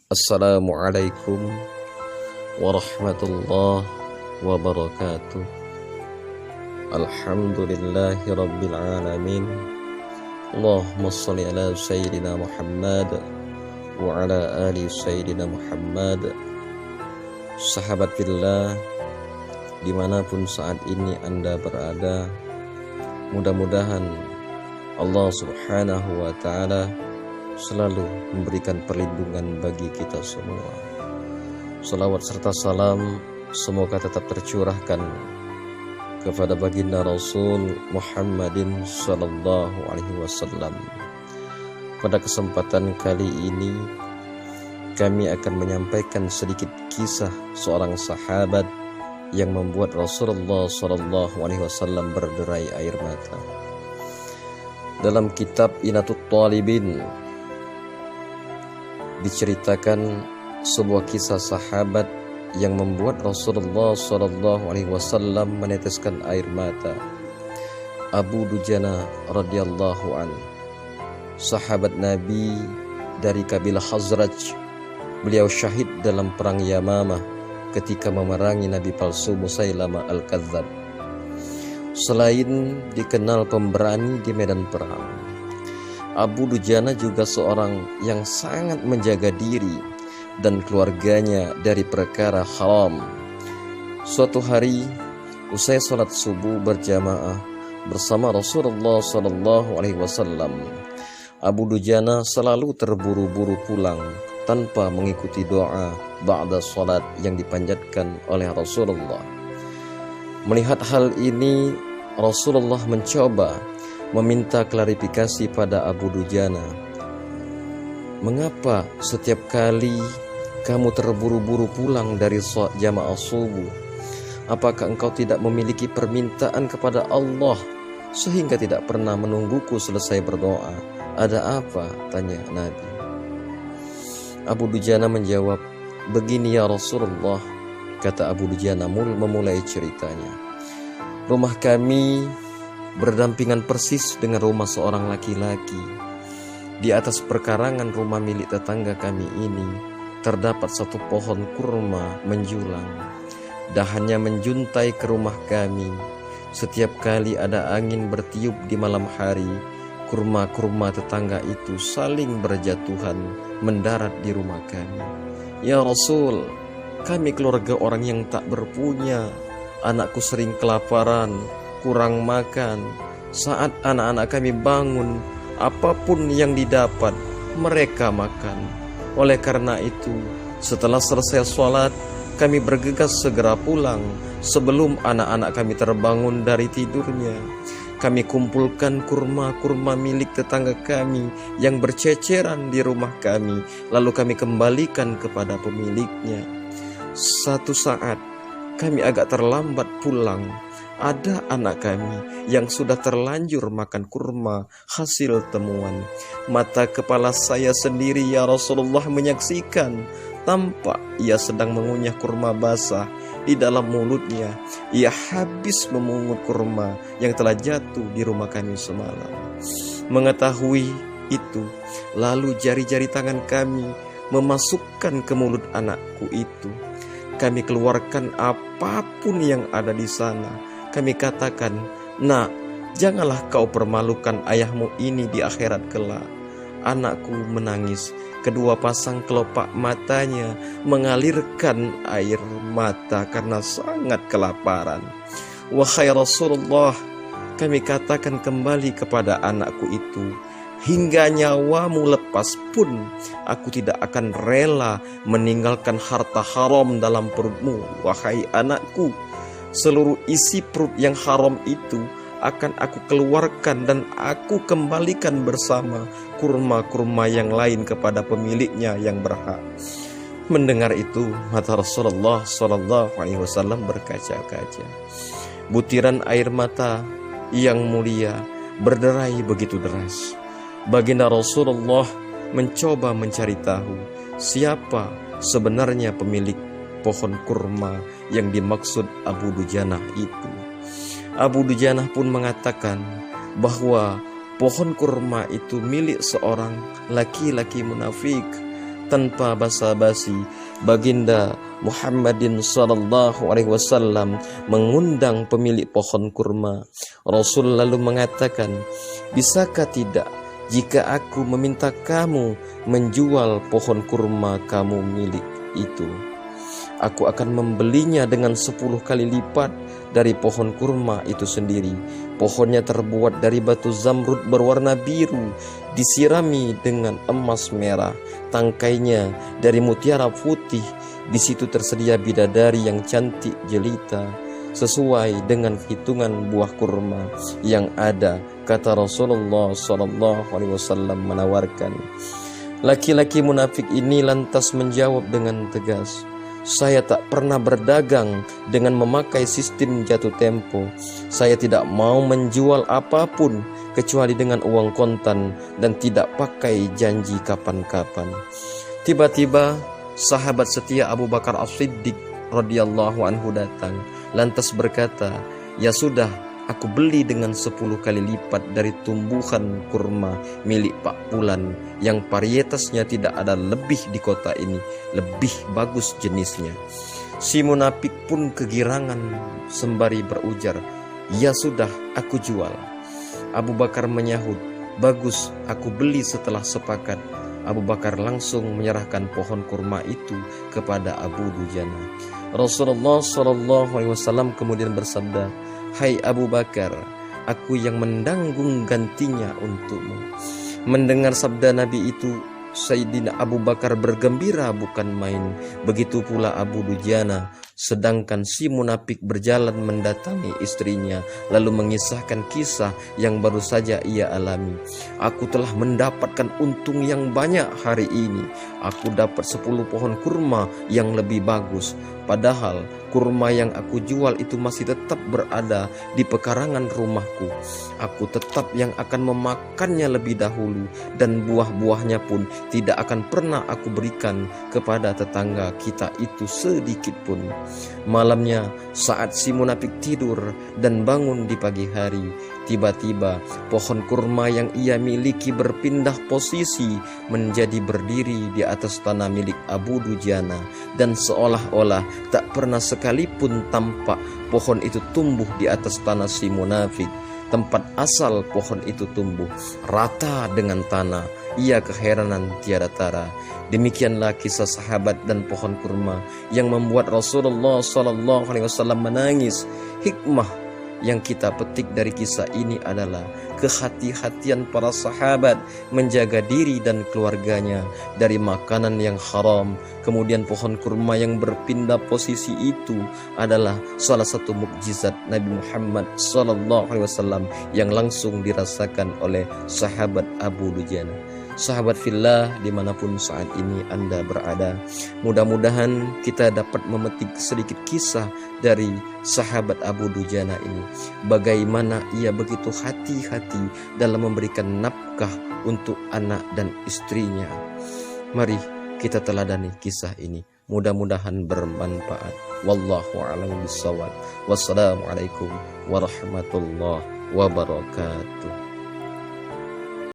Assalamualaikum warahmatullahi wabarakatuh. Alhamdulillahi rabbil alamin. Allahumma salli ala sayyidina Muhammad wa ala ali sayyidina Muhammad. Sahabat billah, dimanapun saat ini Anda berada, mudah-mudahan Allah subhanahu wa ta'ala selalu memberikan perlindungan bagi kita semua. Salawat serta salam semoga tetap tercurahkan kepada baginda Rasul Muhammadin sallallahu alaihi wasallam. Pada kesempatan kali ini kami akan menyampaikan sedikit kisah seorang sahabat yang membuat Rasulullah sallallahu alaihi wasallam berderai air mata. Dalam kitab Inatut Talibin diceritakan sebuah kisah sahabat yang membuat Rasulullah sallallahu alaihi wasallam meneteskan air mata. Abu Dujana radhiyallahu an, sahabat Nabi dari kabilah Khazraj. Beliau syahid dalam perang Yamamah ketika memerangi Nabi palsu Musailamah al-Kadzdzab. Selain dikenal pemberani di medan perang, Abu Dujana juga seorang yang sangat menjaga diri dan keluarganya dari perkara haram. Suatu hari, usai salat subuh berjamaah bersama Rasulullah sallallahu alaihi wasallam, Abu Dujana selalu terburu-buru pulang tanpa mengikuti doa ba'da salat yang dipanjatkan oleh Rasulullah. Melihat hal ini, Rasulullah mencoba meminta klarifikasi pada Abu Dujana. Mengapa setiap kali kamu terburu-buru pulang dari jamaah subuh? Apakah engkau tidak memiliki permintaan kepada Allah sehingga tidak pernah menungguku selesai berdoa? Ada apa? Tanya Nabi. Abu Dujana menjawab, begini ya Rasulullah, kata Abu Dujana memulai ceritanya. Rumah kami berdampingan persis dengan rumah seorang laki-laki. Di atas perkarangan rumah milik tetangga kami ini terdapat satu pohon kurma menjulang. Dahannya menjuntai ke rumah kami. Setiap kali ada angin bertiup di malam hari, kurma-kurma tetangga itu saling berjatuhan mendarat di rumah kami. Ya Rasul, kami keluarga orang yang tak berpunya. Anakku sering kelaparan, kurang makan. Saat anak-anak kami bangun, apapun yang didapat mereka makan. Oleh karena itu, setelah selesai sholat, kami bergegas segera pulang sebelum anak-anak kami terbangun dari tidurnya. Kami kumpulkan kurma-kurma milik tetangga kami yang berceceran di rumah kami, lalu kami kembalikan kepada pemiliknya. Satu saat kami agak terlambat pulang. Ada anak kami yang sudah terlanjur makan kurma hasil temuan. Mata kepala saya sendiri ya Rasulullah menyaksikan, tampak ia sedang mengunyah kurma basah di dalam mulutnya. Ia habis memungut kurma yang telah jatuh di rumah kami semalam. Mengetahui itu, lalu jari-jari tangan kami memasukkan ke mulut anakku itu. Kami keluarkan apapun yang ada di sana. Kami katakan, nak, janganlah kau permalukan ayahmu ini di akhirat kelak. Anakku menangis. Kedua pasang kelopak matanya mengalirkan air mata karena sangat kelaparan. Wahai Rasulullah, kami katakan kembali kepada anakku itu, hingga nyawamu lepas pun aku tidak akan rela meninggalkan harta haram dalam perutmu. Wahai anakku, seluruh isi perut yang haram itu akan aku keluarkan dan aku kembalikan bersama kurma-kurma yang lain kepada pemiliknya yang berhak. Mendengar itu, mata Rasulullah sallallahu alaihi wasallam berkaca-kaca. Butiran air mata yang mulia berderai begitu deras. Baginda Rasulullah mencoba mencari tahu siapa sebenarnya pemilik pohon kurma yang dimaksud Abu Dujana itu. Abu Dujana pun mengatakan bahwa pohon kurma itu milik seorang laki-laki munafik. tanpa basa-basi, Baginda Muhammadin sallallahu alaihi wasallam mengundang pemilik pohon kurma. Rasul lalu mengatakan, "Bisakah tidak jika aku meminta kamu menjual pohon kurma kamu milik itu? Aku akan membelinya dengan 10 kali lipat dari pohon kurma itu sendiri. Pohonnya terbuat dari batu zamrud berwarna biru, disirami dengan emas merah. Tangkainya dari mutiara putih. Di situ tersedia bidadari yang cantik jelita, sesuai dengan hitungan buah kurma yang ada," kata Rasulullah SAW menawarkan. Laki-laki munafik ini lantas menjawab dengan tegas, "Saya tak pernah berdagang dengan memakai sistem jatuh tempo. Saya tidak mau menjual apapun kecuali dengan uang kontan dan tidak pakai janji kapan-kapan." Tiba-tiba sahabat setia Abu Bakar As-Siddiq radhiyallahu anhu datang, lantas berkata, "Ya sudah, aku beli dengan 10 kali lipat dari tumbuhan kurma milik Pak Pulan yang varietasnya tidak ada lebih di kota ini, lebih bagus jenisnya." Si munafik pun kegirangan sembari berujar, "Ya sudah, aku jual." Abu Bakar menyahut, "Bagus, aku beli setelah sepakat." Abu Bakar langsung menyerahkan pohon kurma itu kepada Abu Dujana. Rasulullah SAW kemudian bersabda, "Hai Abu Bakar, aku yang menanggung gantinya untukmu." Mendengar sabda Nabi itu, Sayyidina Abu Bakar bergembira bukan main. Begitu pula Abu Dujana. Sedangkan si munafik berjalan mendatangi istrinya, lalu mengisahkan kisah yang baru saja ia alami. "Aku telah mendapatkan untung yang banyak hari ini. Aku dapat 10 pohon kurma yang lebih bagus. Padahal kurma yang aku jual itu masih tetap berada di pekarangan rumahku. Aku tetap yang akan memakannya lebih dahulu, dan buah-buahnya pun tidak akan pernah aku berikan kepada tetangga kita itu sedikit pun." Malamnya saat si munafik tidur dan bangun di pagi hari, tiba-tiba pohon kurma yang ia miliki berpindah posisi menjadi berdiri di atas tanah milik Abu Dujana, dan seolah-olah tak pernah sekalipun tampak pohon itu tumbuh di atas tanah si munafik. Tempat asal pohon itu tumbuh rata dengan tanah. Ia keheranan tiada tara. Demikianlah kisah sahabat dan pohon kurma yang membuat Rasulullah SAW menangis. Hikmah yang kita petik dari kisah ini adalah kehati-hatian para sahabat menjaga diri dan keluarganya dari makanan yang haram. Kemudian pohon kurma yang berpindah posisi itu adalah salah satu mukjizat Nabi Muhammad SAW yang langsung dirasakan oleh sahabat Abu Dujana. Sahabat fillah dimanapun saat ini Anda berada, mudah-mudahan kita dapat memetik sedikit kisah dari sahabat Abu Dujana ini. Bagaimana ia begitu hati-hati dalam memberikan nafkah untuk anak dan istrinya. Mari kita teladani kisah ini. Mudah-mudahan bermanfaat. Wallahu a'lam bishawab. Wassalamualaikum warahmatullahi wabarakatuh.